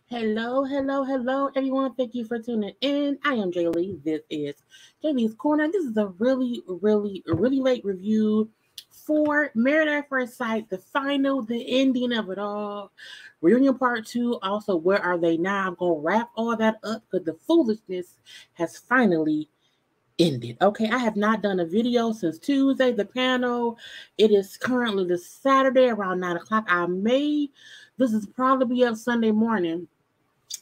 Hello, everyone. Thank you for tuning in. I am Jaylee. This is Jaylee's Corner. This is a really late review for Married at First Sight, the final, the ending of it all. Reunion Part 2. Also, where are they now? I'm going to wrap all that up because the foolishness has finally ended. Okay, I have not done a video since Tuesday, the panel. It is currently the Saturday around 9 o'clock. This is probably up Sunday morning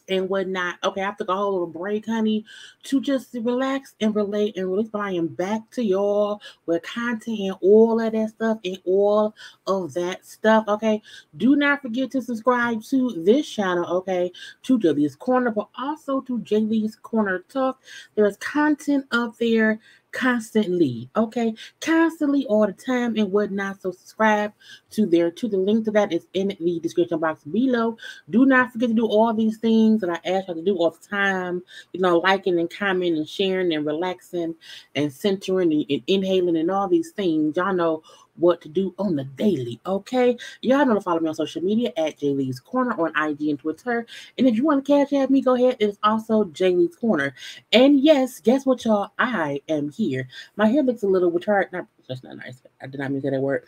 and whatnot. Okay, I took a whole little break, honey, to just relax and relate and release. But I am back to y'all with content and all of that stuff and all of that stuff. Okay, do not forget to subscribe to this channel. Okay, to Jaylee's Corner, but also to Jaylee's Corner Talk. There's content up there constantly, okay, constantly all the time and whatnot. So subscribe to the link to that is in the description box below. Do not forget to do all these things that I ask you to do all the time. Liking and commenting and sharing and relaxing and centering and inhaling and all these things. Y'all know what to do on the daily, okay? Y'all know to follow me on social media at Jaylee's Corner on IG and Twitter. And if you want to cash at me, go ahead. It's also Jaylee's Corner. And yes, guess what, y'all? I am here. My hair looks a little retarded. That's not nice. I did not mean to say that word.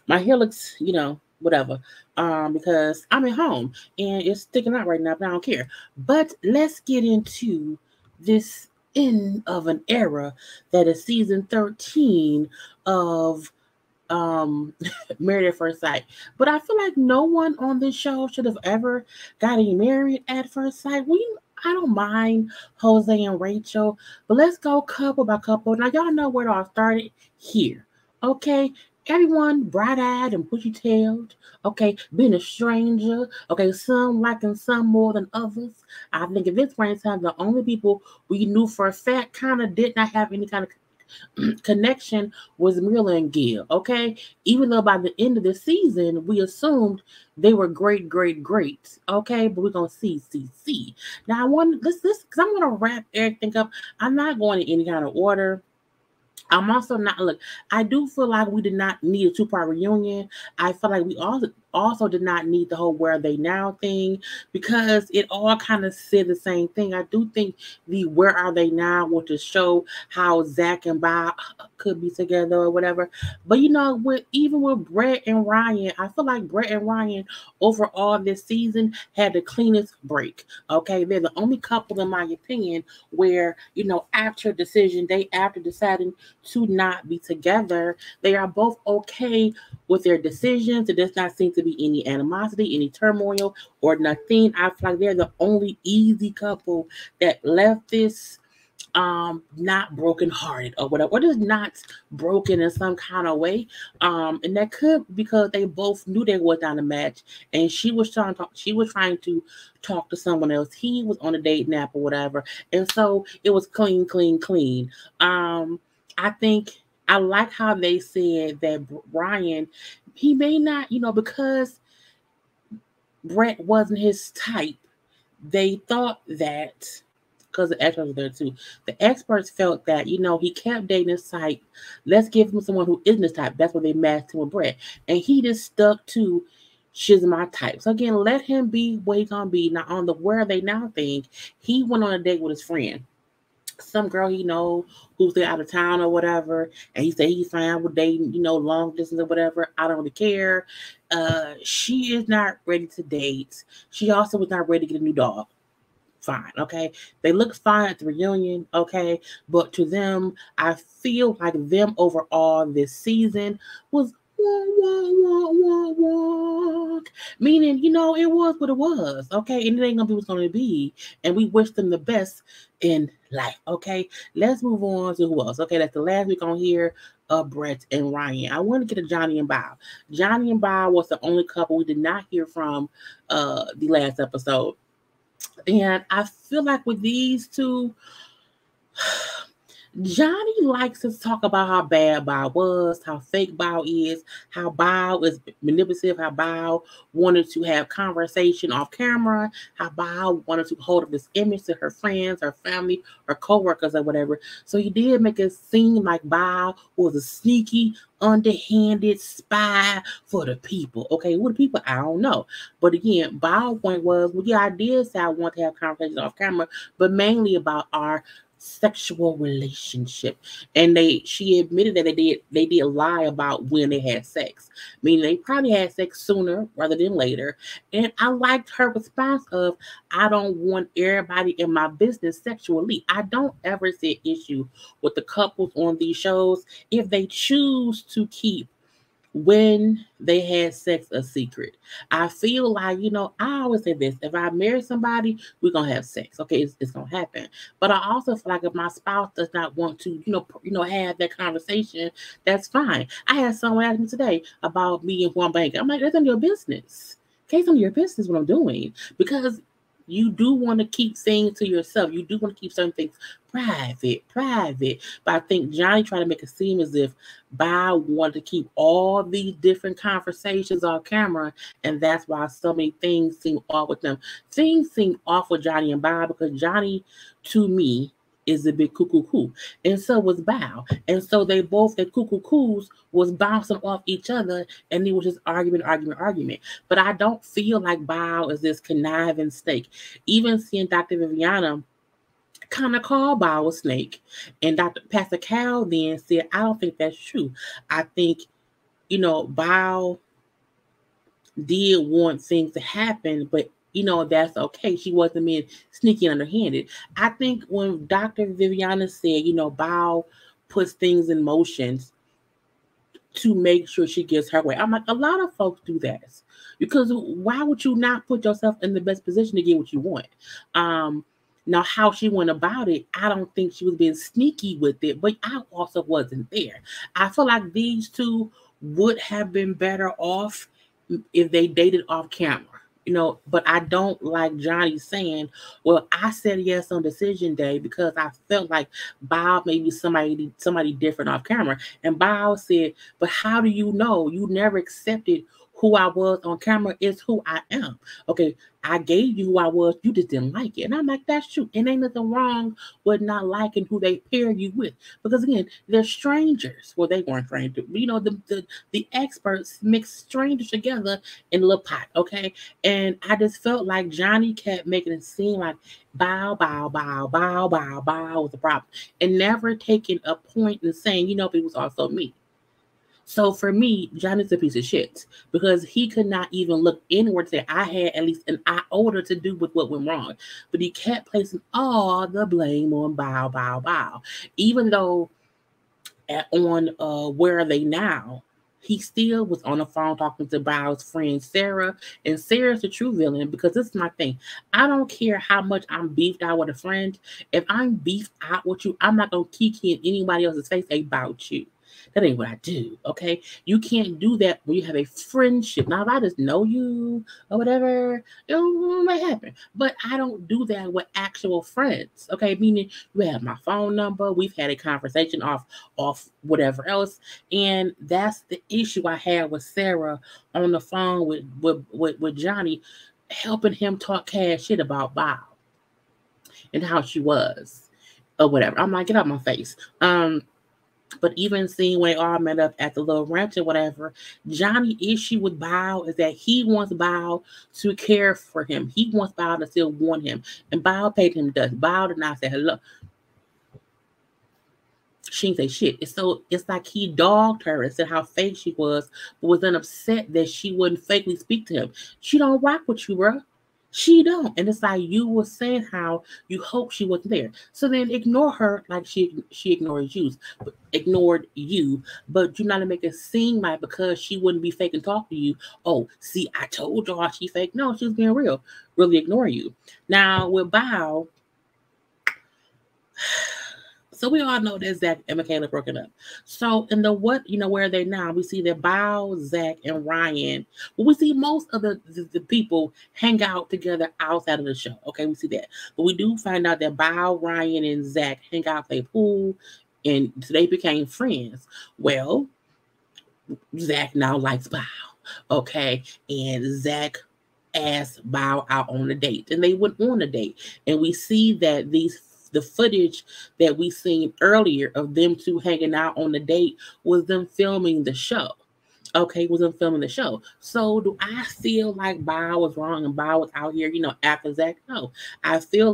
My hair looks, whatever. Because I'm at home and it's sticking out right now, but I don't care. But let's get into this end of an era that is season 13 of Married at First Sight. But I feel like no one on this show should have ever gotten married at first sight. I don't mind Jose and Rachel, but let's go couple by couple. Now y'all know where it all started here. Okay, everyone bright-eyed and bushy-tailed. Okay, being a stranger. Okay, some liking some more than others. I think at this point in time, the only people we knew for a fact kind of did not have any kind of connection was Mila and Gil, okay? Even though by the end of the season, we assumed they were great, okay? But we're gonna see. Now I want this because I'm gonna wrap everything up. I'm not going in any kind of order. I'm also not look. I do feel like we did not need a two-part reunion. I feel like we also did not need the whole "where are they now" thing because it all kind of said the same thing. I do think the "where are they now" was to show how Zach and Bob could be together or whatever. But with Brett and Ryan, I feel like Brett and Ryan overall this season had the cleanest break. Okay, they're the only couple in my opinion where after deciding to not be together. They are both okay with their decisions. There does not seem to be any animosity, any turmoil, or nothing. I feel like they're the only easy couple that left this not broken hearted or whatever, or just not broken in some kind of way. And that could because they both knew they was not a match, and she was trying to talk to someone else. He was on a date nap or whatever, and so it was clean. I think I like how they said that Brian, he may not, because Brett wasn't his type. They thought that because the experts were there too. The experts felt that he kept dating his type. Let's give him someone who isn't his type. That's what they matched him with Brett, and he just stuck to she's my type. So again, let him be what he's gonna be. Now on the where are they now thing, he went on a date with his friend, some girl he know who's there out of town or whatever, and he said he's fine with dating, long distance or whatever. I don't really care. She is not ready to date. She also was not ready to get a new dog. Fine, okay. They look fine at the reunion, okay, but to them, I feel like them overall this season was walk. Meaning, it was what it was, okay, and it ain't gonna be what's gonna be, and we wish them the best in life, okay. Let's move on to who else, okay. That's the last week on here of Brett and Ryan. I want to get a Johnny and Bob. Johnny and Bob was the only couple we did not hear from the last episode. And I feel like with these two, Johnny likes to talk about how bad Bao was, how fake Bao is, how Bao is manipulative, how Bao wanted to have conversation off camera, how Bao wanted to hold up this image to her friends, her family, her coworkers, or whatever. So he did make it seem like Bao was a sneaky, underhanded spy for the people. Okay, what the people? I don't know. But again, Bao's point was, well, yeah, I did say I want to have conversations off camera, but mainly about our sexual relationship. And she admitted that they did lie about when they had sex, meaning they probably had sex sooner rather than later. And I liked her response of, I don't want everybody in my business sexually. I don't ever see an issue with the couples on these shows if they choose to keep when they had sex a secret. I feel like, I always say this, if I marry somebody, we're gonna have sex. Okay, it's gonna happen. But I also feel like if my spouse does not want to, have that conversation, that's fine. I had someone ask me today about me and one bank. I'm like, that's none of your business. Okay, it's none of your business what I'm doing. Because you do want to keep things to yourself. You do want to keep certain things private. But I think Johnny tried to make it seem as if Bob wanted to keep all these different conversations on camera, and that's why so many things seem off with them. Things seem off with Johnny and Bob because Johnny, to me, is a big cuckoo, and so was Bow, and so they both the cuckoos was bouncing off each other, and it was just argument. But I don't feel like Bow is this conniving snake. Even seeing Dr. Viviana kind of called Bow a snake, and Dr. Pastor Cal then said, I don't think that's true. I think, Bow did want things to happen, but that's okay. She wasn't being sneaky and underhanded. I think when Dr. Viviana said, Bow puts things in motion to make sure she gets her way. I'm like, a lot of folks do that. Because why would you not put yourself in the best position to get what you want? Now, how she went about it, I don't think she was being sneaky with it, but I also wasn't there. I feel like these two would have been better off if they dated off camera. But I don't like Johnny saying, well, I said yes on decision day because I felt like Bob may be somebody different off camera. And Bob said, but how do you know? You never accepted who I was on camera is who I am. Okay, I gave you who I was, you just didn't like it. And I'm like, that's true. And ain't nothing wrong with not liking who they pair you with. Because again, they're strangers. Well, they weren't strangers. The experts mixed strangers together in a little pot, okay? And I just felt like Johnny kept making it seem like bow was the problem. And never taking a point in saying, but it was also me. So for me, Johnny's a piece of shit because he could not even look inward and say, I had at least an iota to do with what went wrong. But he kept placing all the blame on Bow. Even though on Where Are They Now, he still was on the phone talking to Bow's friend Sarah, and Sarah's the true villain because this is my thing. I don't care how much I'm beefed out with a friend. If I'm beefed out with you, I'm not going to kiki in anybody else's face about you. That ain't what I do, okay? You can't do that when you have a friendship. Now, if I just know you or whatever, it might happen. But I don't do that with actual friends, okay? Meaning you have my phone number, we've had a conversation off whatever else, and that's the issue I had with Sarah on the phone with Johnny, helping him talk cash shit about Bob and how she was or whatever. I'm like, get out my face. But even seeing when they all met up at the little ranch or whatever, Johnny's issue with Bao is that he wants Bao to care for him. He wants Bao to still want him. And Bao paid him dust. Bao did not say hello. She didn't say shit. It's like he dogged her and said how fake she was, but was then upset that she wouldn't fakely speak to him. She don't rock with you, bro. She don't. And it's like you were saying how you hope she wasn't there. So then ignore her like she ignored you, but you're not to make it seem like because she wouldn't be fake and talk to you. Oh, see, I told y'all she fake. No, she was being real. Really ignore you. Now with Bao, so we all know that Zach and Michaela broken up. So in the where are they now? We see that Bao, Zach, and Ryan. Well, we see most of the people hang out together outside of the show. Okay, we see that. But we do find out that Bao, Ryan, and Zach hang out, play pool, And so they became friends. Well, Zach now likes Bao. Okay. And Zach asked Bao out on a date. And they went on a date. And we see that the footage that we seen earlier of them two hanging out on the date was them filming the show. Okay, was them filming the show. So do I feel like Bao was wrong and Bao was out here, after Zach? No. I still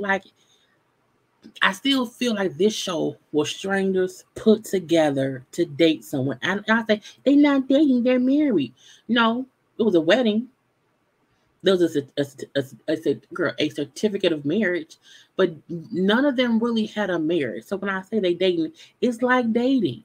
feel like this show was strangers put together to date someone. And I say they're not dating, they're married. No, it was a wedding. There was a certificate of marriage, but none of them really had a marriage. So when I say they dating, it's like dating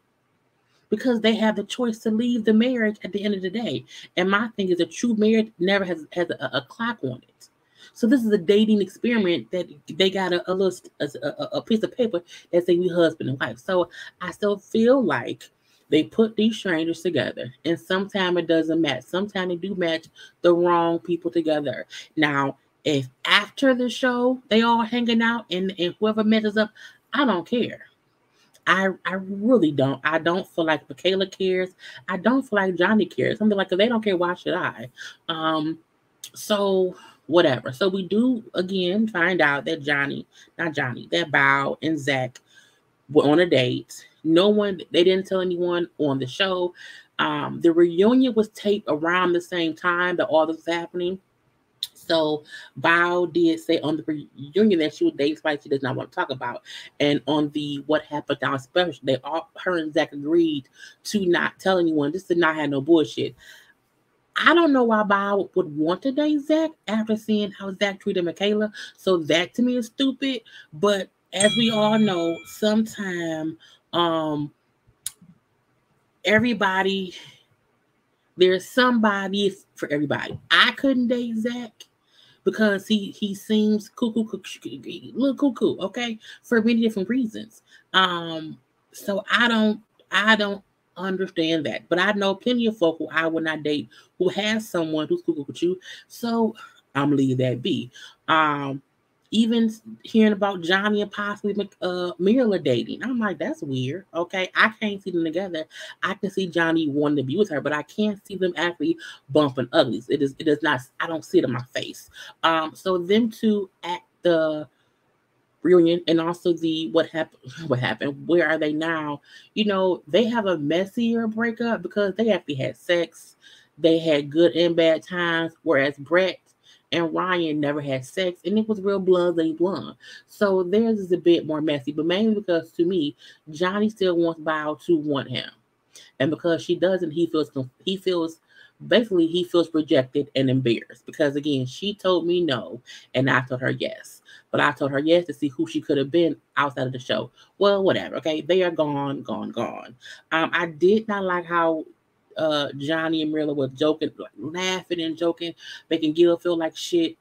because they have the choice to leave the marriage at the end of the day. And my thing is, a true marriage never has a clock on it. So this is a dating experiment that they got a piece of paper that say we husband and wife. So I still feel like they put these strangers together, and sometimes it doesn't match. Sometimes they do match the wrong people together. Now, if after the show they all hanging out and whoever messes up, I don't care. I really don't. I don't feel like Michaela cares. I don't feel like Johnny cares. Something like, if they don't care, why should I? So whatever. So we do again find out that that Bao and Zach were on a date. They didn't tell anyone on the show. The reunion was taped around the same time that all this was happening. So Bao did say on the reunion that she was dating somebody she does not want to talk about. And on the What Happened Down special, her and Zach agreed to not tell anyone. This did not have no bullshit. I don't know why Bao would want to date Zach after seeing how Zach treated Michaela. So that to me is stupid. But as we all know, sometimes there's somebody for everybody. I couldn't date Zach because he seems little cuckoo, okay, for many different reasons. So I don't understand that, but I know plenty of folk who I would not date who has someone who's cuckoo. So I'm gonna leave that be. Even hearing about Johnny and possibly Mirla dating, I'm like, that's weird. Okay, I can't see them together. I can see Johnny wanting to be with her, but I can't see them actually bumping uglies. It is not. I don't see it in my face. So them two at the reunion and also the what happened, where are they now? They have a messier breakup because they actually had sex. They had good and bad times, whereas Brett and Ryan never had sex, and it was real blonde. So theirs is a bit more messy, but mainly because to me, Johnny still wants Bao to want him, and because she doesn't, he feels rejected and embarrassed because again, she told me no, and I told her yes, but I told her yes to see who she could have been outside of the show. Well, whatever. Okay, they are gone. I did not like how Johnny and Mirla were joking, laughing and joking, making Gil feel like shit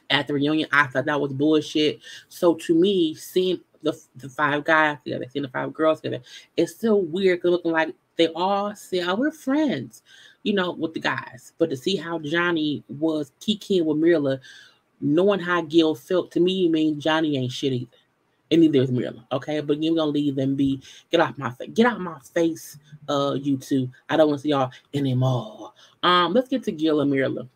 at the reunion. I thought that was bullshit. So to me, seeing the five guys together, seeing the five girls together, it's still weird looking like they all say, "Oh, we're friends," with the guys. But to see how Johnny was kikiing with Mirla, knowing how Gil felt, to me, means Johnny ain't shit either. And neither is Mirla, okay? But we're gonna leave them be. Get out my face, you two. I don't want to see y'all anymore. Let's get to Gil and Mirla.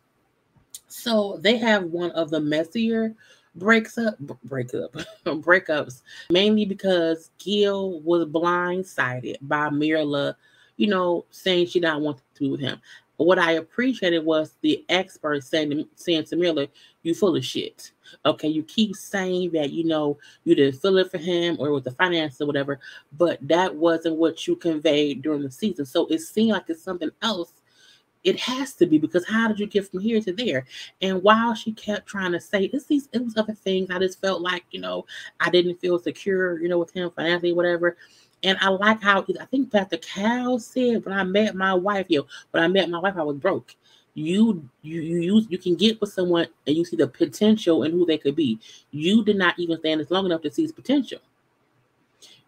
So they have one of the messier breakups, mainly because Gil was blindsided by Mirla, saying she didn't want to be with him. What I appreciated was the expert saying to Mirla, "You full of shit." Okay, you keep saying that you didn't feel it for him or with the finance or whatever, but that wasn't what you conveyed during the season. So it seemed like it's something else. It has to be, because how did you get from here to there? And while she kept trying to say it was other things, I just felt like I didn't feel secure with him financially, whatever. And I like how I think Pastor Cal said, when I met my wife, I was broke. You can get with someone and you see the potential and who they could be. You did not even stand this long enough to see his potential.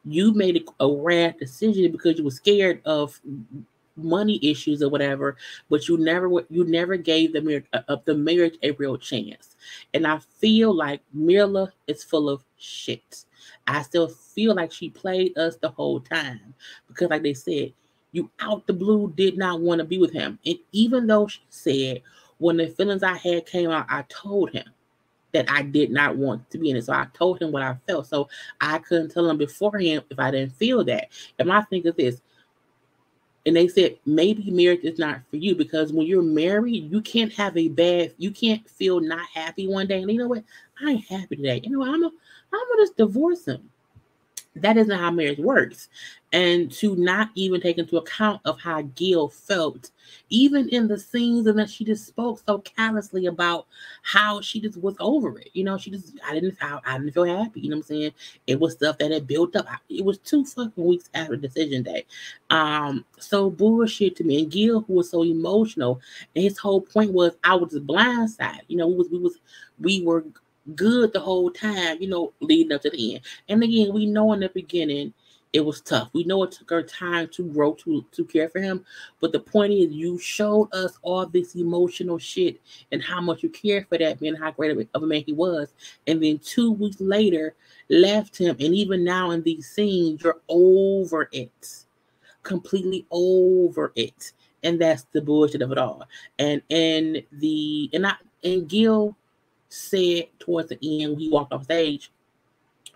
You made a rash decision because you were scared of money issues or whatever, but you never gave the marriage a real chance. And I feel like Mirla is full of shit. I still feel like she played us the whole time because, like they said, you out the blue did not want to be with him. And even though she said, when the feelings I had came out, I told him that I did not want to be in it. So I told him what I felt. So I couldn't tell him beforehand if I didn't feel that. And my thing is this, and they said, maybe marriage is not for you because when you're married, you can't you can't feel not happy one day. And you know what? I ain't happy today. You know what? I'm gonna just divorce him. That isn't how marriage works. And to not even take into account of how Gil felt, even in the scenes, and that she just spoke so callously about how she just was over it. I didn't feel happy. You know what I'm saying? It was stuff that had built up. It was 2 fucking weeks after decision day. So bullshit to me. And Gil, who was so emotional, and his whole point was I was just blindsided. We were good the whole time, leading up to the end. And again, we know in the beginning it was tough. We know it took her time to grow to care for him. But the point is, you showed us all this emotional shit and how much you cared for that man, how great of a man he was. And then 2 weeks later, left him. And even now in these scenes, you're over it. Completely over it. And that's the bullshit of it all. And Gil said towards the end when he walked off stage,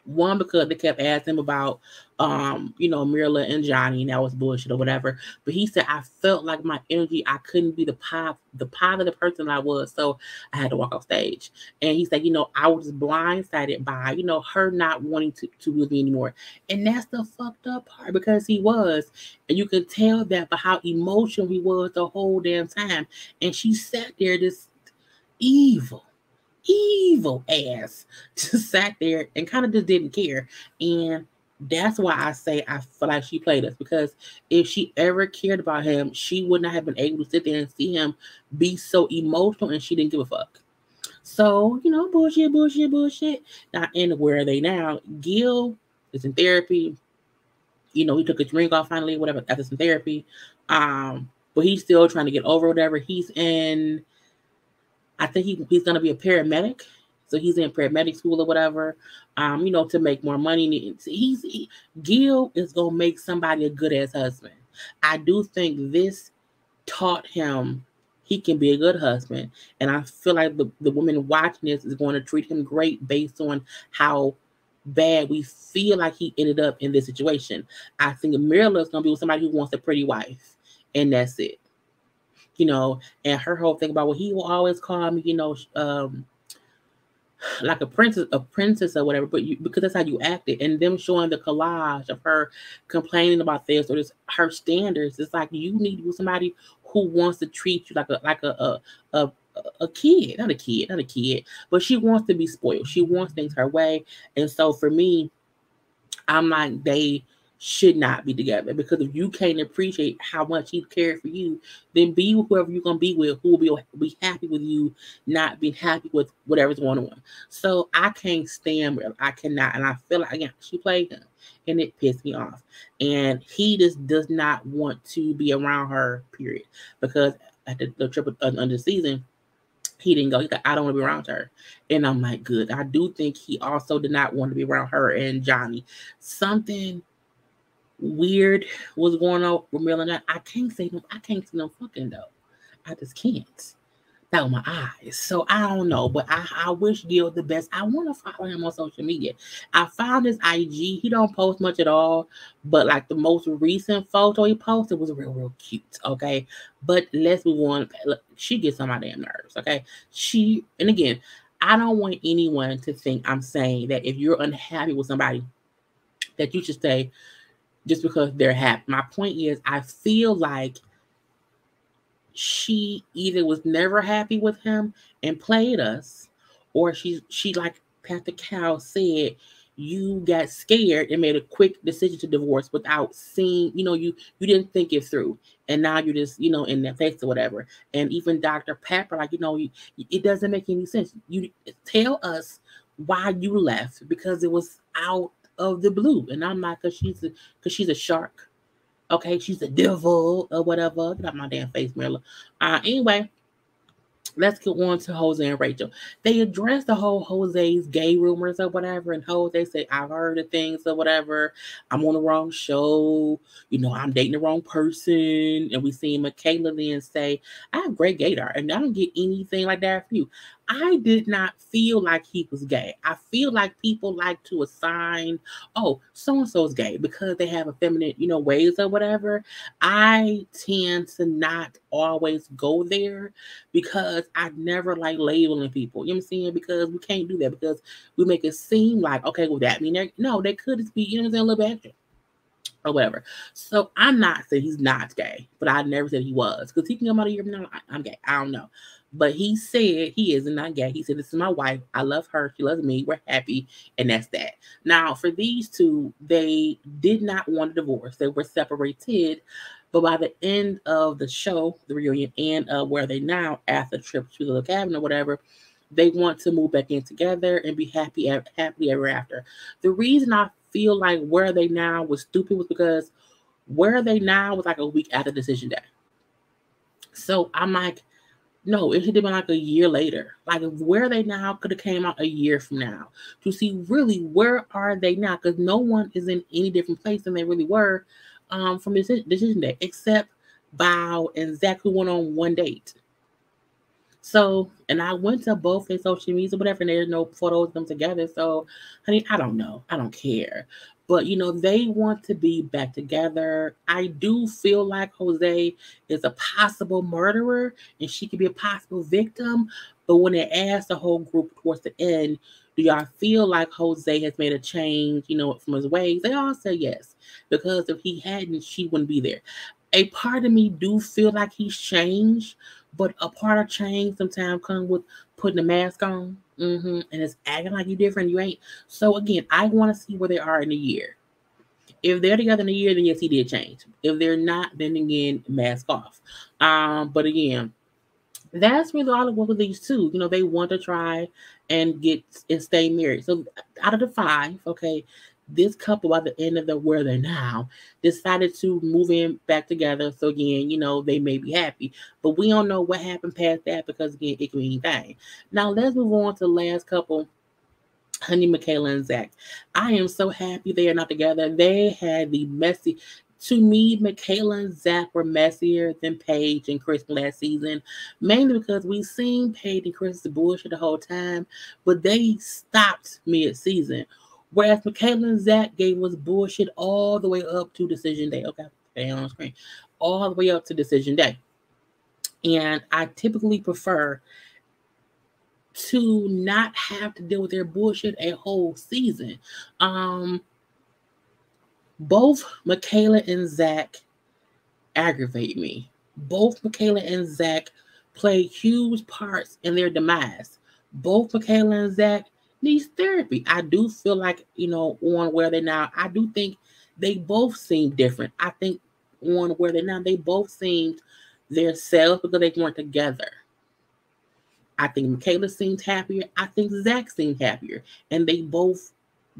one, because they kept asking him about Mirla and Johnny, and that was bullshit or whatever. But he said, I felt like my energy, I couldn't be the positive person I was, so I had to walk off stage. And he said, I was blindsided by, her not wanting to be with me anymore. And that's the fucked up part, because he was. And you could tell that by how emotional he was the whole damn time. And she sat there, this evil ass, just sat there and kind of just didn't care. And that's why I say I feel like she played us, because if she ever cared about him, she would not have been able to sit there and see him be so emotional, and she didn't give a fuck. So, bullshit. Now, and where are they now? Gil is in therapy. He took his ring off finally, whatever, after some therapy. But he's still trying to get over whatever. He's in, I think he's going to be a paramedic. So he's in paramedic school or whatever, to make more money. Gil is going to make somebody a good-ass husband. I do think this taught him he can be a good husband. And I feel like the woman watching this is going to treat him great based on how bad we feel like he ended up in this situation. I think Mirla is going to be with somebody who wants a pretty wife. And that's it. And her whole thing about, well, he will always call me, like a princess or whatever, but because that's how you acted. And them showing the collage of her complaining about this or this, her standards. It's like, you need somebody who wants to treat you like a kid, not a kid, but she wants to be spoiled. She wants things her way. And so for me, I'm like, they should not be together, because if you can't appreciate how much he cared for you, then be with whoever you're going to be with, who will be happy with you, not be happy with whatever's going on. So I can't stand her. I cannot. And I feel like, again, she played him, and it pissed me off. And he just does not want to be around her, period. Because at the triple under the season, he didn't go. He's like, I don't want to be around her. And I'm like, good. I do think he also did not want to be around her and Johnny. Something weird was going on with Mirla and I can't see them fucking though. I just can't. That was my eyes. So I don't know, but I wish Gil the best. I want to follow him on social media. I found his IG. He don't post much at all, but like the most recent photo he posted was real cute. Okay, but let's move on. Look, she gets on my damn nerves. Okay, and again, I don't want anyone to think I'm saying that if you're unhappy with somebody, that you should stay just because they're happy. My point is, I feel like she either was never happy with him and played us, or she like Pastor Cal said, you got scared and made a quick decision to divorce without seeing, you didn't think it through. And now you're just, in their face or whatever. And even Dr. Pepper, like, it doesn't make any sense. You tell us why you left, because it was out of the blue. And I'm not, because she's a shark. Okay, she's a devil or whatever. Get out my damn face, Mirla. Anyway, let's go on to Jose and Rachel. They addressed the whole Jose's gay rumors or whatever, and Jose said, I've heard of things or whatever. I'm on the wrong show. I'm dating the wrong person. And we see Michaela then say, I have great gaydar, and I don't get anything like that from you. I did not feel like he was gay. I feel like people like to assign, oh, so-and-so's gay because they have effeminate, ways or whatever. I tend to not always go there because I never like labeling people. You know what I'm saying? Because we can't do that because we make it seem like, okay, well, that mean they could just be, a little bit extra or whatever. So I'm not saying he's not gay, but I never said he was because he can come out of here now. I'm gay. I don't know. But he said he is not gay. He said, this is my wife. I love her. She loves me. We're happy. And that's that. Now, for these two, they did not want a divorce. They were separated. But by the end of the show, the reunion, and where they now after the trip to the cabin or whatever, they want to move back in together and be happily ever after. The reason I feel like Where They Now was stupid was because Where They Now was like a week after decision day. So I'm like, no, it should have been like a year later. Like Where They Now could have came out a year from now to see really where are they now, because no one is in any different place than they really were from decision day, except Bao and Zach, who went on one date. So, and I went to both their social media, whatever, and there's no photos of them together. So, honey, I don't know. I don't care. But, they want to be back together. I do feel like Jose is a possible murderer and she could be a possible victim. But when they asked the whole group towards the end, do y'all feel like Jose has made a change, from his ways? They all say yes. Because if he hadn't, she wouldn't be there. A part of me do feel like he's changed, but a part of change sometimes comes with putting a mask on, and it's acting like you're different. You ain't. So again, I want to see where they are in a year. If they're together in a year, then yes, he did change. If they're not, then again, mask off. But again, that's really all it was with these two. They want to try and stay married. So out of the 5, okay, this couple by the end of the Where They're Now decided to move in back together. So again, they may be happy, but we don't know what happened past that because again, it can be anything. Now let's move on to the last couple. Honey, Michaela, and Zach. I am so happy they are not together. They had the messy. To me, Michaela and Zach were messier than Paige and Chris last season, mainly because we seen Paige and Chris bullshit the whole time, but they stopped mid-season. Whereas Michaela and Zach gave us bullshit all the way up to decision day. Okay, stay on screen. All the way up to decision day. And I typically prefer to not have to deal with their bullshit a whole season. Both Michaela and Zach aggravate me. Both Michaela and Zach play huge parts in their demise. Both Michaela and Zach need therapy. I do feel like, on Where They Now, I do think they both seem different. I think on Where They Now, they both seemed their selves because they weren't together. I think Michaela seemed happier. I think Zach seemed happier. And they both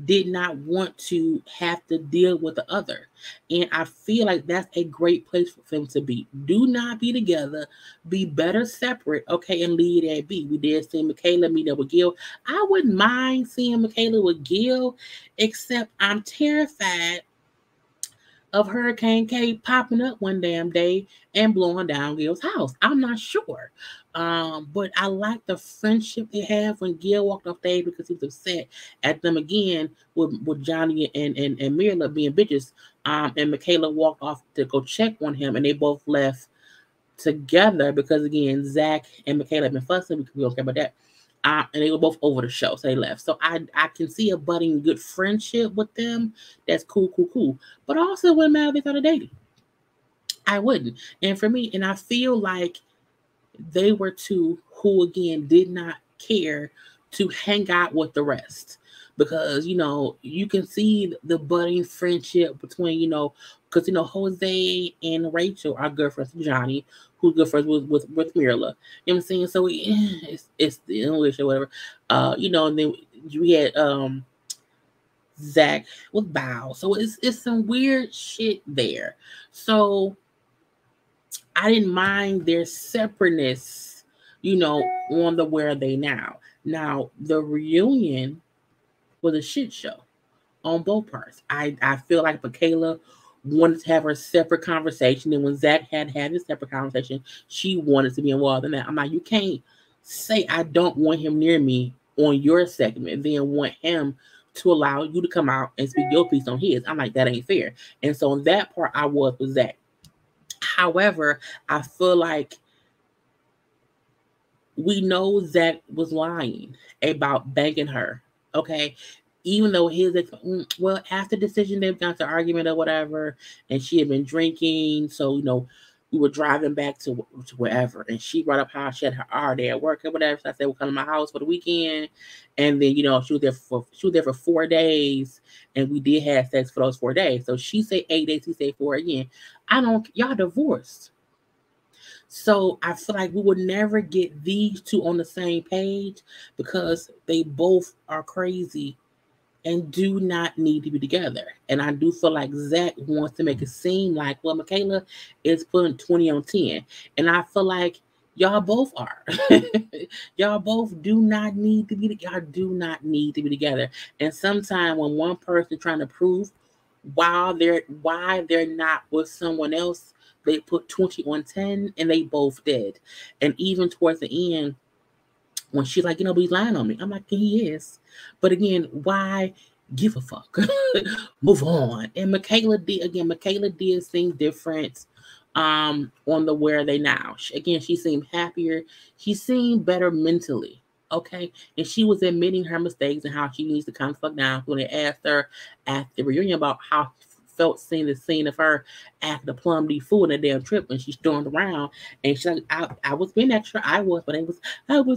did not want to have to deal with the other. And I feel like that's a great place for them to be. Do not be together. Be better separate, okay, and leave it at be. We did see Michaela meet up with Gil. I wouldn't mind seeing Michaela with Gil, except I'm terrified of Hurricane K popping up one damn day and blowing down Gil's house. I'm not sure. But I like the friendship they have when Gil walked off stage because he was upset at them again with Johnny and Mirla being bitches. And Michaela walked off to go check on him, and they both left together because again, Zach and Michaela have been fussing. We don't care about that. And they were both over the show, so they left. So I can see a budding good friendship with them. That's cool. But also it wouldn't matter if they started dating. I wouldn't. And for me, and I feel like they were two who, again, did not care to hang out with the rest. Because, you can see the budding friendship between, because, Jose and Rachel are good friends with Johnny, who's good friends with Mirla. You know what I'm saying? So it's the English or whatever. And then we had Zach with Bao. So it's some weird shit there. So I didn't mind their separateness on the Where Are They Now. Now, the reunion was a shit show on both parts. I feel like Michaela wanted to have her separate conversation, and when Zach had his separate conversation, she wanted to be involved in that. I'm like, you can't say I don't want him near me on your segment, then want him to allow you to come out and speak your piece on his. I'm like, that ain't fair. And so on that part, I was with Zach. However, I feel like we know Zach was lying about banking her. Okay. Even though after decision, they got to argument or whatever, and she had been drinking. So, we were driving back to wherever, and she brought up how she had her hour day at work or whatever. So I said, we'll come to my house for the weekend. And then, she was there for 4 days, and we did have sex for those 4 days. So she said 8 days, he said 4 again. Y'all divorced. So I feel like we would never get these two on the same page because they both are crazy and do not need to be together. And I do feel like Zach wants to make it seem like, well, Michaela is putting 20 on 10. And I feel like y'all both are. Y'all both do not need to be together. And sometimes when one person trying to prove why they're not with someone else, they put 20 on 10 and they both did. And even towards the end, when she's like, but he's lying on me. I'm like, he is. But again, why give a fuck? Move on. And Michaela did seem different on the Where Are They Now. She seemed happier. She seemed better mentally. Okay. And she was admitting her mistakes and how she needs to calm the fuck down. When they asked her at the reunion about how felt seeing the scene of her after the Plum D food in a damn trip when she stormed around, and she's like, I was being extra, I was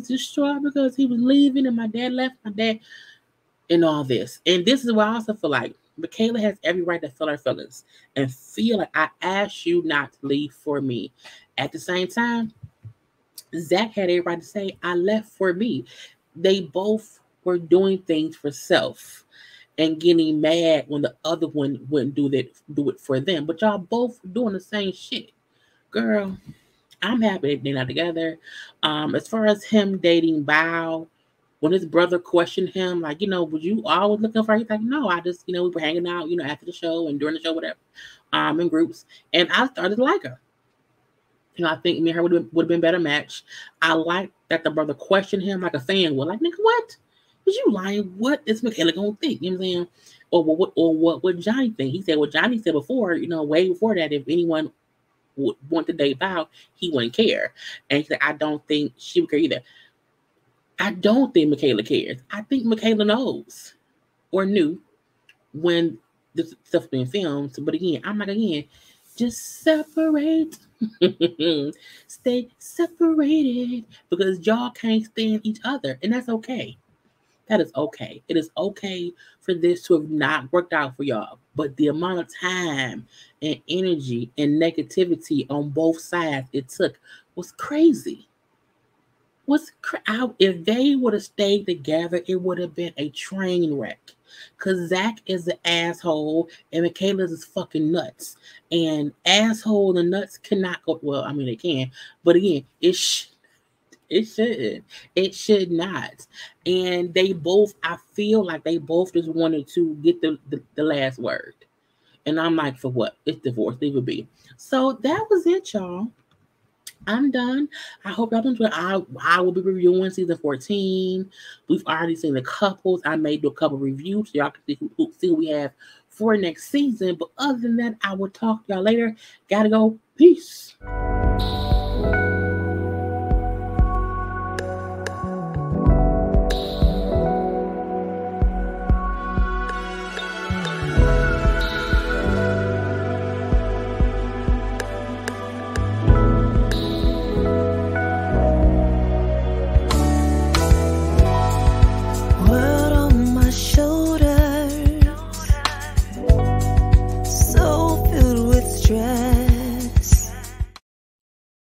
distraught because he was leaving and my dad left my dad and all this. And this is why I also feel like Michaela has every right to feel her feelings and feel like I asked you not to leave for me. At the same time, Zach had every right to say, I left for me. They both were doing things for self and getting mad when the other one wouldn't do it for them. But y'all both doing the same shit. Girl, I'm happy they're not together. As far as him dating Bao, when his brother questioned him, like, was you always looking for her? He's like, no, I just, we were hanging out, after the show and during the show, whatever, in groups. And I started to like her. I think me and her would have been better match. I like that the brother questioned him like a fan would. Like, nigga, what? Is you lying? What is Michaela gonna think? You know what I'm saying? Or what would Johnny think? He said what Johnny said before, way before that, if anyone would want to date Bao, he wouldn't care. And he said, I don't think she would care either. I don't think Michaela cares. I think Michaela knows or knew when this stuff being filmed. But again, I'm like, just separate. Stay separated because y'all can't stand each other. And that's okay. That is okay. It is okay for this to have not worked out for y'all. But the amount of time and energy and negativity on both sides it took was crazy. If they would have stayed together, it would have been a train wreck. Because Zach is an asshole and Michaela's is fucking nuts. And asshole and nuts cannot go, well, I mean, they can. But again, it shouldn't. It should not. And I feel like they both just wanted to get the last word. And I'm like, for what? It's divorce. Leave it be. So that was it, y'all. I'm done. I hope y'all enjoy. I will be reviewing season 14. We've already seen the couples. I may do a couple reviews so y'all can see who we have for next season. But other than that, I will talk to y'all later. Gotta go. Peace.